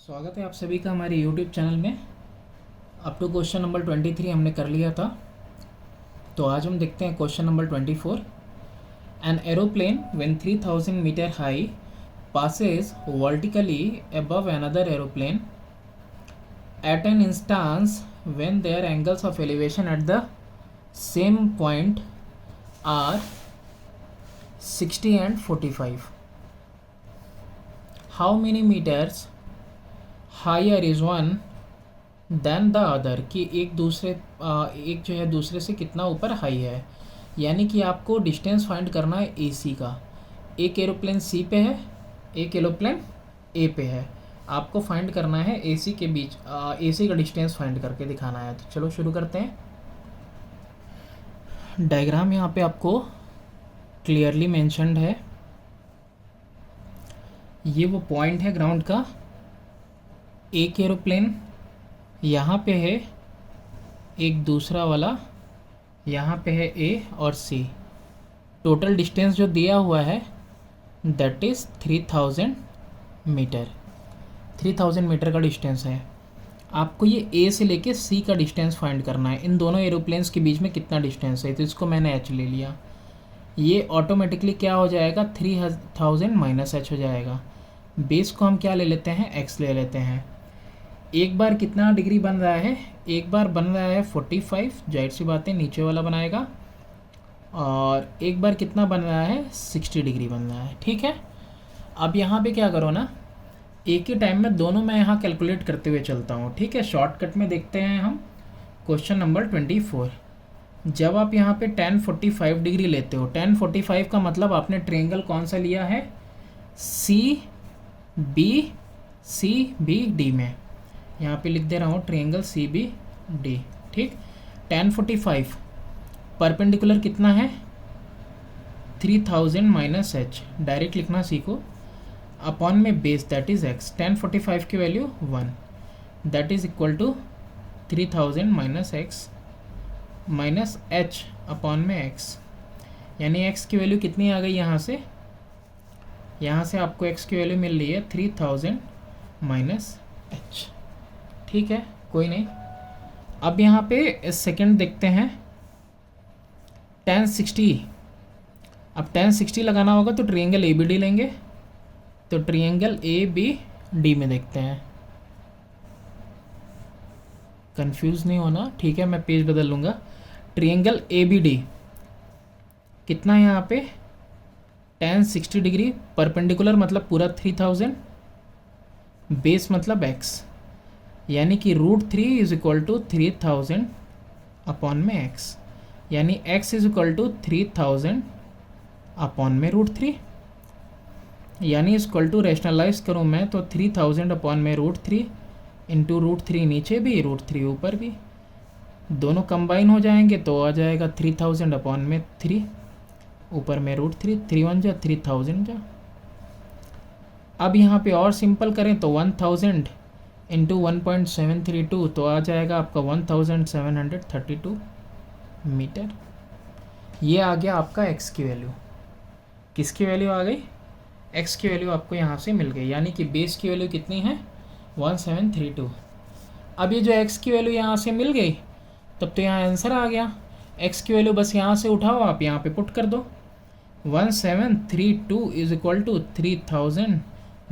स्वागत है आप सभी का हमारे YouTube चैनल में। अप टू क्वेश्चन नंबर 23 हमने कर लिया था, तो आज हम देखते हैं question number 24। An aeroplane when 3000 metre high passes vertically above another aeroplane at an instance when their angles of elevation at the same point are 60 and 45. How many meters higher is one than the other, कि एक जो है दूसरे से कितना ऊपर high है। यानी कि आपको डिस्टेंस फाइंड करना है AC का। एक एरोप्लेन C पे है, एक एरोप्लेन A पे है। आपको फाइंड करना है AC के बीच AC का डिस्टेंस फाइंड करके दिखाना है। तो चलो शुरू करते हैं। डायग्राम यहाँ पे आपको क्लियरली मेंशन्ड है। ये वो पॉइंट है ग्राउंड का। एक एरोप्लेन यहाँ पे है, एक दूसरा वाला यहाँ पे है A और C। टोटल डिस्टेंस जो दिया हुआ है दैट इज़ 3000 मीटर। 3000 मीटर का डिस्टेंस है। आपको ये A से लेके C का डिस्टेंस फाइंड करना है। इन दोनों एरोप्लेन्स के बीच में कितना डिस्टेंस है, तो इसको मैंने H ले लिया। ये ऑटोमेटिकली क्या हो जाएगा, 3000 माइनस H हो जाएगा। बेस को हम क्या ले लेते हैं, X ले लेते हैं। एक बार कितना डिग्री बन रहा है, एक बार बन रहा है 45, जाहिर सी बात है नीचे वाला बनाएगा। और एक बार कितना बन रहा है, 60 डिग्री बन रहा है। ठीक है, अब यहाँ पे क्या करो ना, एक ही टाइम में दोनों मैं यहाँ कैलकुलेट करते हुए चलता हूँ। ठीक है, शॉर्टकट में देखते हैं हम क्वेश्चन नंबर 24। जब आप यहाँ पे 1045 डिग्री लेते हो, 1045 का मतलब आपने ट्रायंगल कौन सा लिया है, सी बी डी में। यहाँ पे लिख दे रहा हूँ ट्रायंगल CBD। ठीक, 1045 परपेंडिकुलर कितना है, 3000 माइनस H, डायरेक्ट लिखना सीखो, अपॉन में बेस दैट इज़ X। 1045 की value 1 that is equal to 3000 minus X minus H upon में X। यानी X की वैल्यू कितनी आ गई, यहाँ से आपको X की वैल्यू मिल रही है 3000 माइनस H। ठीक है, कोई नहीं। अब यहाँ पे सेकंड देखते हैं 1060। अब 1060 लगाना होगा तो ट्रायंगल ABD लेंगे। तो ट्रायंगल ABD में देखते हैं, कंफ्यूज नहीं होना। ठीक है, मैं पेज बदल लूँगा। ट्रायंगल ABD कितना है यहाँ पे, 1060 डिग्री, परपेंडिकुलर मतलब पूरा 3000, बेस मतलब X, यानी कि √3 इज इक्वल टू 3000 अपॉन में X। यानी X is equal to 3000 upon में √3। यानी इज इक्वल टू रैशनलाइज करूँ मैं तो 3000 अपॉन में √3 इंटू √3 नीचे भी, √3 ऊपर भी, दोनों कंबाइन हो जाएंगे तो आ जाएगा 3000 अपॉन में 3, ऊपर में √3, 3 1 जा 3000 जा। अब यहाँ पे और सिंपल करें तो 1000 इंटू 1.732 तो आ जाएगा आपका 1732 मीटर। ये आ गया आपका X की वैल्यू। किसकी वैल्यू आ गई, X की वैल्यू आपको यहाँ से मिल गई। यानी कि बेस की वैल्यू कितनी है, 1732। अब ये जो X की वैल्यू यहाँ से मिल गई, तब तो यहाँ आंसर आ गया। X की वैल्यू बस यहाँ से उठाओ, आप यहाँ पे पुट कर दो। 1732 is equal to 3000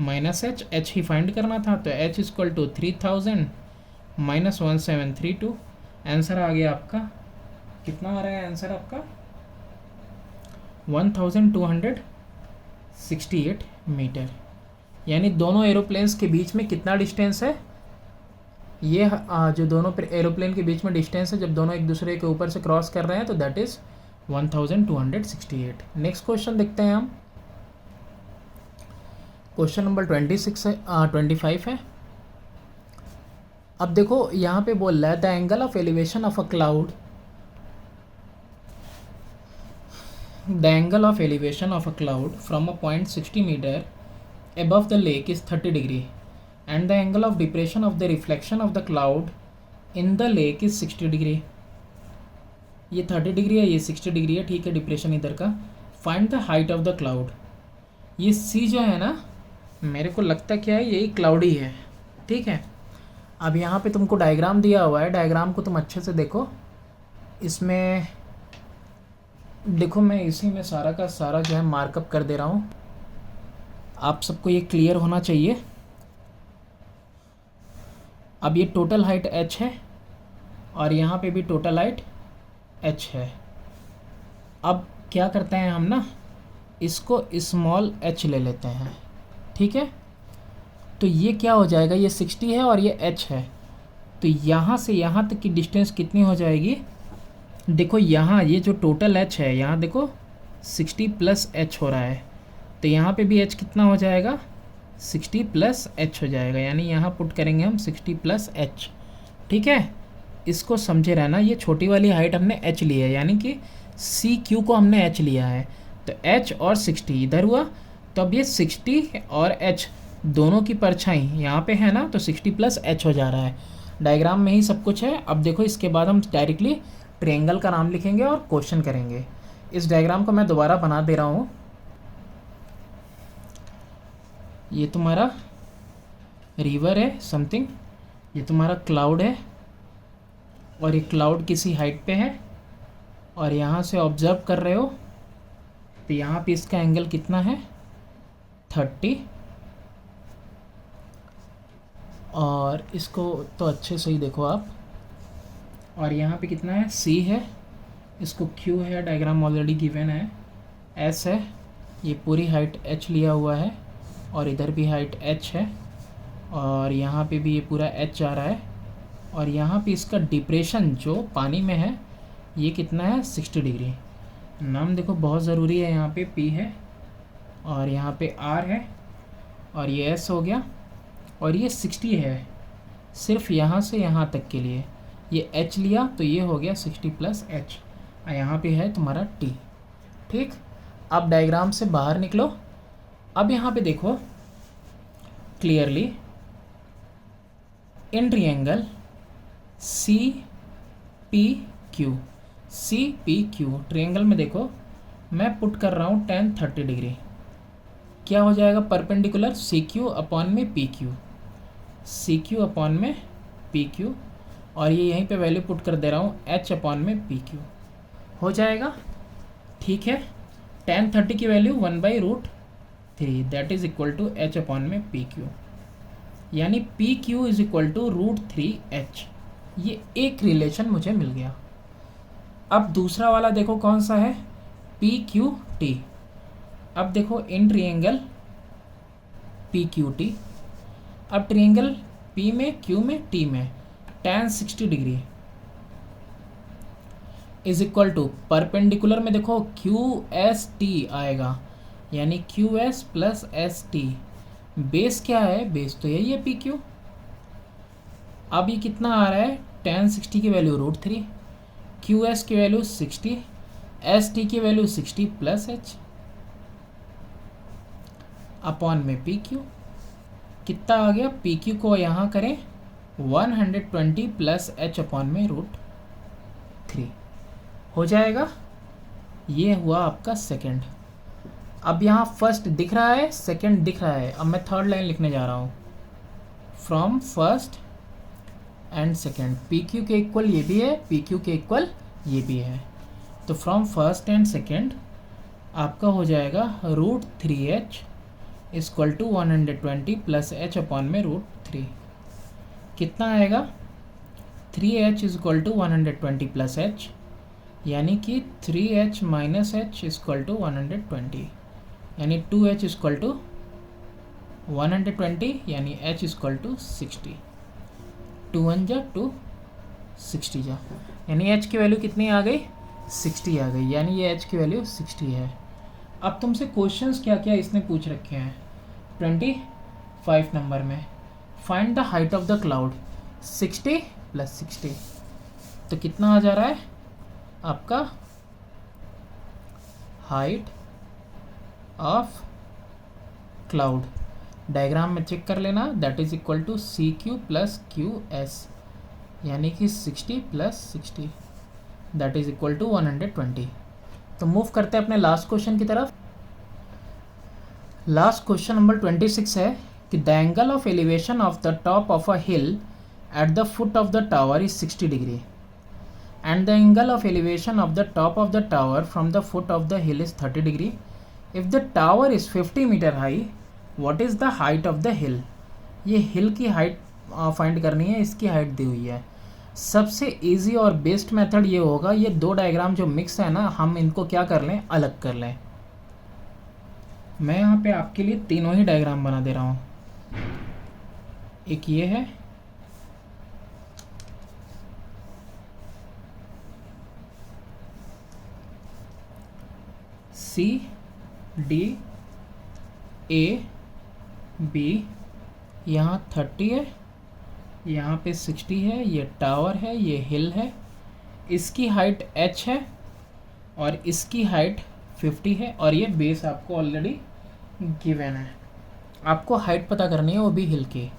minus H ही फाइंड करना था, तो H is equal to 3000 minus 1732। Answer आ गया आपका, कितना आ रहा है आंसर आपका, 1268 मीटर। यानी दोनों एरोप्लेन्स के बीच में कितना डिस्टेंस है, ये जो दोनों एरोप्लेन के बीच में डिस्टेंस है जब दोनों एक दूसरे के ऊपर से क्रॉस कर रहे हैं, तो दैट इज़ 1268। नेक्स्ट क्वेश्चन देखते हैं हम। क्वेश्चन नंबर 25 है। अब देखो यहाँ पे बोल रहा है the angle of elevation of a cloud, the angle of elevation of a cloud from a point 60 metre above the lake is 30 degree and the angle of depression of the reflection of the cloud in the lake is 60 degree। ये 30 degree है, ये 60 degree है। ठीक है, depression इधर का। Find the height of the cloud. ये C जो है ना, मेरे को लगता क्या है यही क्लाउडी है। ठीक है। अब यहाँ पे तुमको डायग्राम दिया हुआ है, डायग्राम को तुम अच्छे से देखो। इसमें देखो मैं इसी में सारा का सारा जो है मार्कअप कर दे रहा हूँ, आप सबको ये क्लियर होना चाहिए। अब ये टोटल हाइट h है और यहाँ पे भी टोटल हाइट h है। अब क्या करते हैं हम ना, इसको स्मॉल h ले लेते हैं, ठीक है। तो ये क्या हो जाएगा, ये 60 है और ये h है, तो यहाँ से यहाँ तक की डिस्टेंस कितनी हो जाएगी। देखो यहाँ ये जो टोटल h है, यहाँ देखो 60 प्लस h हो रहा है, तो यहाँ पे भी h कितना हो जाएगा, 60 प्लस h हो जाएगा, यानी यहाँ पुट करेंगे हम 60 प्लस h, ठीक है। इसको समझे रहना, ये छोटी वाली हाइट हमने h ली है, यानी कि सी क्यू को हमने h लिया है, तो h और 60 इधर हुआ, तो अब ये 60 और h दोनों की परछाई यहाँ पे है ना, तो 60 प्लस h हो जा रहा है। डायग्राम में ही सब कुछ है। अब देखो इसके बाद हम डायरेक्टली ट्रायंगल का नाम लिखेंगे और क्वेश्चन करेंगे। इस डायग्राम को मैं दोबारा बना दे रहा हूँ। ये तुम्हारा रिवर है समथिंग, ये तुम्हारा क्लाउड है और ये क्लाउड किसी हाइट पे है और यहाँ से ऑब्जर्व कर रहे हो, तो यहाँ पे इसका एंगल कितना है 30, और इसको तो अच्छे से ही देखो आप, और यहाँ पे कितना है c है, इसको q है, डायग्राम ऑलरेडी गिवन है, s है, ये पूरी हाइट h लिया हुआ है और इधर भी हाइट h है और यहाँ पे भी ये पूरा h आ रहा है, और यहाँ पे इसका डिप्रेशन जो पानी में है ये कितना है 60 डिग्री। नाम देखो बहुत ज़रूरी है, यहाँ पे p है और यहाँ पे r है और ये s हो गया और ये 60 है सिर्फ यहाँ से यहाँ तक के लिए, ये h लिया तो ये हो गया 60 प्लस h, यहाँ पे है तुम्हारा t, ठीक। अब डायग्राम से बाहर निकलो। अब यहाँ पे देखो clearly, in triangle C P Q, C P Q triangle में देखो मैं पुट कर रहा हूँ tan 30 डिग्री, क्या हो जाएगा परपेंडिकुलर सी क्यू अपॉन में P Q, C Q upon में पी क्यू, और ये यहीं पे वैल्यू पुट कर दे रहा हूँ h अपॉन में पी क्यू हो जाएगा, ठीक है। tan 30 की value 1/√3 that is equal to h upon में पी क्यू, यानी P Q is equal to √3h। ये एक रिलेशन मुझे मिल गया। अब दूसरा वाला देखो कौन सा है, पी क्यू टी। अब देखो in triangle P Q T, अब ट्रायंगल पी में क्यू में टी में tan 60 degree is equal to perpendicular में देखो क्यू एस टी आएगा, यानी Q S plus S T, base क्या है, बेस तो यही है पी क्यू। अब ये कितना आ रहा है, tan 60 की वैल्यू √3, क्यू एस की वैल्यू 60, एस टी की वैल्यू 60 प्लस h अपॉन में पी क्यू, कितना आ गया, पी क्यू को यहाँ करें 120 प्लस h अपॉन में √3 हो जाएगा। ये हुआ आपका सेकंड। अब यहाँ फर्स्ट दिख रहा है, सेकंड दिख रहा है, अब मैं थर्ड लाइन लिखने जा रहा हूँ, from first and second, P Q के इक्वल ये भी है, पी क्यू के इक्वल ये भी है, तो फ्रॉम फर्स्ट एंड सेकंड आपका हो जाएगा √3h equal to 120 plus h upon में √3, कितना आएगा 3h equal to 120 plus h, यानी कि 3h minus h equal to 120, यानी 2h इक्वल टू 120, यानी h इक्वल टू 60, 2 1 जा 2 60 जा, यानी h की वैल्यू कितनी आ गई 60 आ गई, यानी ये h की वैल्यू 60 है। अब तुमसे क्वेश्चंस क्या क्या इसने पूछ रखे हैं 25 नंबर में, find the height of the cloud 60 plus 60, तो कितना आ जा रहा है आपका हाइट ऑफ क्लाउड, डायग्राम में चेक कर लेना, that is equal to C Q plus Q S, यानी कि 60 plus 60 that is equal to 120। तो मूव करते हैं अपने लास्ट क्वेश्चन की तरफ। लास्ट क्वेश्चन नंबर 26 है कि the angle of elevation of the top of a hill at the foot of the tower is 60 degree and the angle of elevation of the top of the tower from the foot of the hill is 30 degree. If the tower is 50 meter high, what is the height of the hill? ये हिल की height find करनी है, इसकी height दी हुई है। सबसे easy और best method ये होगा, ये दो डायग्राम जो मिक्स है ना, हम इनको क्या कर लें, अलग कर लें। मैं यहाँ पे आपके लिए तीनों ही डायग्राम बना दे रहा हूँ। एक ये है, सी डी ए बी, यहाँ 30 है, यहाँ पे 60 है, ये टावर है, ये हिल है, इसकी हाइट h है और इसकी हाइट 50 है और ये बेस आपको ऑलरेडी गिवन है। आपको हाइट पता करनी है, वो भी हिल की।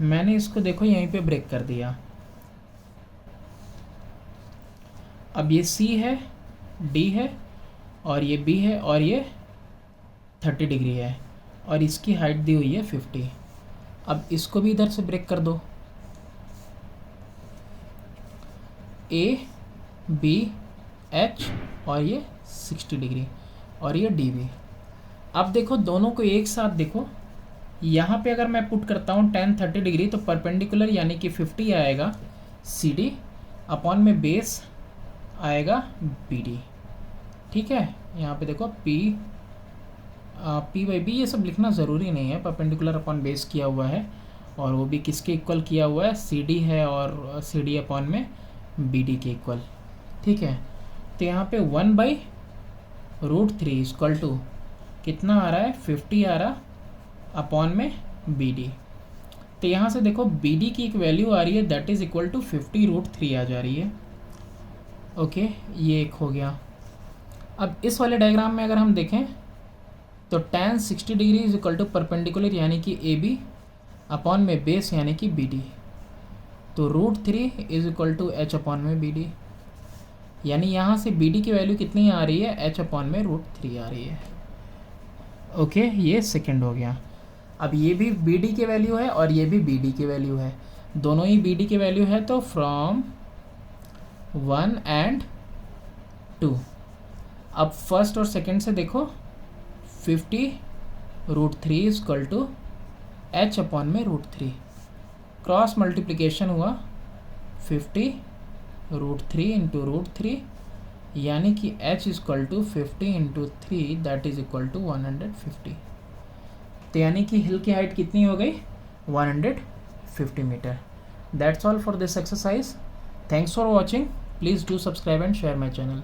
मैंने इसको देखो यहीं पे ब्रेक कर दिया। अब ये C है, D है और ये B है और ये 30 डिग्री है और इसकी हाइट दी हुई है 50। अब इसको भी इधर से ब्रेक कर दो। A B H और ये 60 डिग्री और ये DB। अब देखो दोनों को एक साथ देखो, यहाँ पे अगर मैं पुट करता हूँ tan 30 डिग्री तो परपेंडिकुलर यानी कि 50 आएगा CD अपॉन में बेस आएगा BD। ठीक है, यहाँ पे देखो P बाई बी, ये सब लिखना ज़रूरी नहीं है, परपेंडिकुलर अपॉन बेस किया हुआ है और वो भी किसके इक्वल किया हुआ है, CD है और CD अपॉन में BD के इक्वल। ठीक है, तो यहाँ पे 1/√3 इक्वल टू कितना आ रहा है, 50 आ रहा अपॉन में BD। तो यहाँ से देखो BD की एक वैल्यू आ रही है दैट इज़ इक्वल टू 50√3 आ जा रही है। ओके, ये एक हो गया। अब इस वाले डायग्राम में अगर हम देखें तो tan 60 degree is equal to perpendicular यानी कि AB अपॉन में बेस यानी कि BD। तो √3 is equal to H upon में BD, यानी यहाँ से BD की वैल्यू कितनी आ रही है, H अपॉन में √3 आ रही है। ओके, ये सेकंड हो गया। अब ये भी BD की वैल्यू है और ये भी BD की वैल्यू है, दोनों ही BD की वैल्यू है, तो फ्रॉम 1 and 2। अब फर्स्ट और सेकंड से देखो 50√3 is equal to H upon में √3, क्रॉस मल्टीप्लिकेशन हुआ 50√3 इंटू √3 यानी कि H is equal to 50 into 3 that is equal to 150। तो यानी कि हिल की हाइट कितनी हो गई, 150 metre. That's all for this exercise. Thanks for watching. Please do subscribe and share my channel.